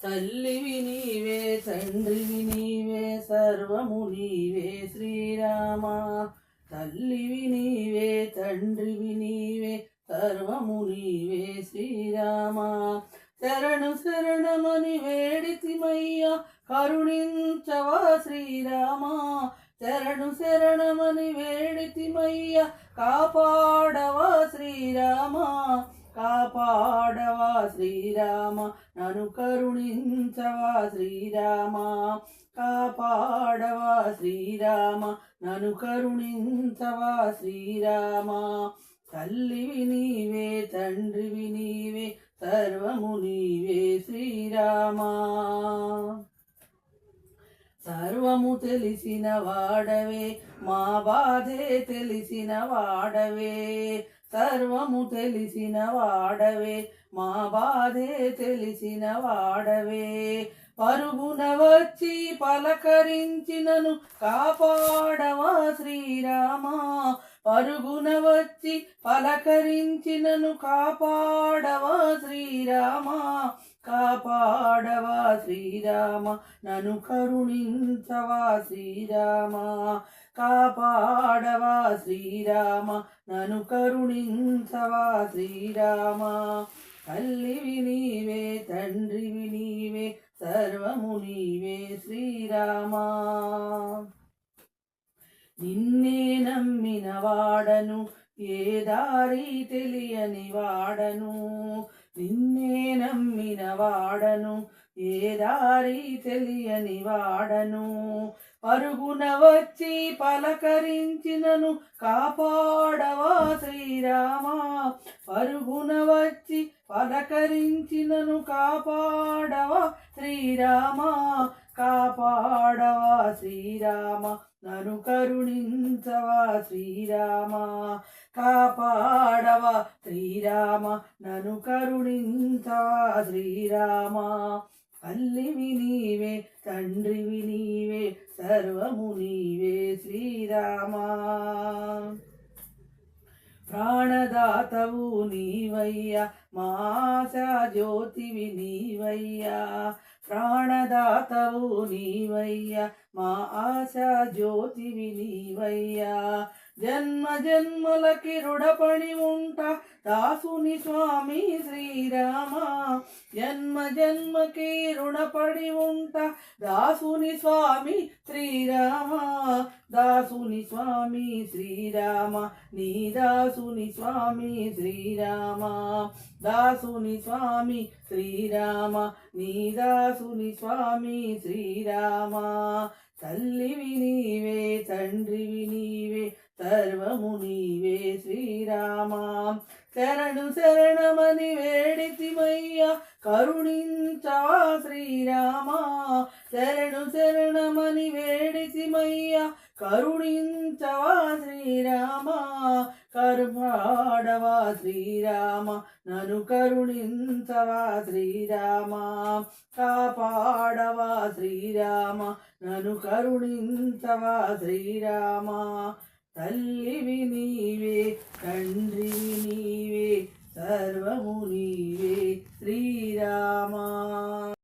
తల్లివి నీవే తండ్రివి నీవే సర్వము నీవే శ్రీరామ. తల్లివి నీవే తండ్రివి నీవే సర్వము నీవే శ్రీరామ. శరణు శరణమని వేడితిమయ్యా కరుణించవా శ్రీరామ. శరణు శరణమని వేడితిమయ్యా కాపాడవా శ్రీరామ. కాపాడవా శ్రీరామ నన్ను కరుణించవా శ్రీరామ. కాపాడవా శ్రీరామ నన్ను కరుణించవా శ్రీరామ. తల్లివి నీవే తండ్రివి నీవే సర్వము నీవే శ్రీరామ. సర్వము తెలిసిన వాడవే మా బాధే తెలిసిన వాడవే. సర్వము తెలిసిన వాడవే మా బాధే తెలిసిన వాడవే. పరుగున వచ్చి పలకరించినను కాపాడవా శ్రీరామ. పరుగున వచ్చి పలకరించినను కాపాడవా శ్రీరామ. కాపాడవా శ్రీరామ నన్ను కరుణించవా శ్రీరామ. కాపాడవా శ్రీరామ నన్ను కరుణించవా శ్రీరామ. తల్లివి నీవే తండ్రివి నీవే సర్వము నీవే శ్రీరామ. నిన్నే నమ్మిన వాడను ఏ దారి తెలియని వాడను. నిన్నే నమ్మిన వాడను ఏ దారి తెలియని వాడను. పరుగున వచ్చి పలకరించినను కాపాడవా శ్రీరామ. పరుగున వచ్చి పలకరించినను కాపాడవా శ్రీరామ. కాపాడవా శ్రీరామ నన్ను కరుణించవా శ్రీరామ. కాపాడవా శ్రీరామ నన్ను కరుణించవా శ్రీరామ. తల్లివి నీవే తండ్రివి నీవే సర్వము నీవే శ్రీరామ. ప్రాణదాతవు నీవయ్యా మా ఆశా జ్యోతివి నీవయ్యా. ప్రాణదాతవు నీవయ్యా మా ఆశా జ్యోతివి నీవయ్యా. జన్మ జన్మలకి రుణపడి ఉంటా దాసుని స్వామి శ్రీరామ. జన్మ జన్మకి రుణపడి ఉంటా దాసుని స్వామి శ్రీరామ. దాసుని స్వామి శ్రీరామ నీ దాసుని స్వామి శ్రీరామ. దాసుని స్వామి శ్రీరామ నీ దాసుని స్వామి శ్రీరామ. తల్లివి నీవే తండ్రివి నీవే సర్వము నీవే శ్రీరామ. శరణు శరణమని వేడితిమయ్యా కరుణించవా శ్రీరామ. శరణు శరణమని వేడితిమయ్యా కరుణించవా శ్రీరామ. కరుణాడవా శ్రీరామ నన్ను కరుణించవా శ్రీరామ. కాపాడవా శ్రీరామ నన్ను కరుణించవా శ్రీరామ. తల్లివి నీవే తండ్రివి నీవే సర్వము నీవే శ్రీరామ.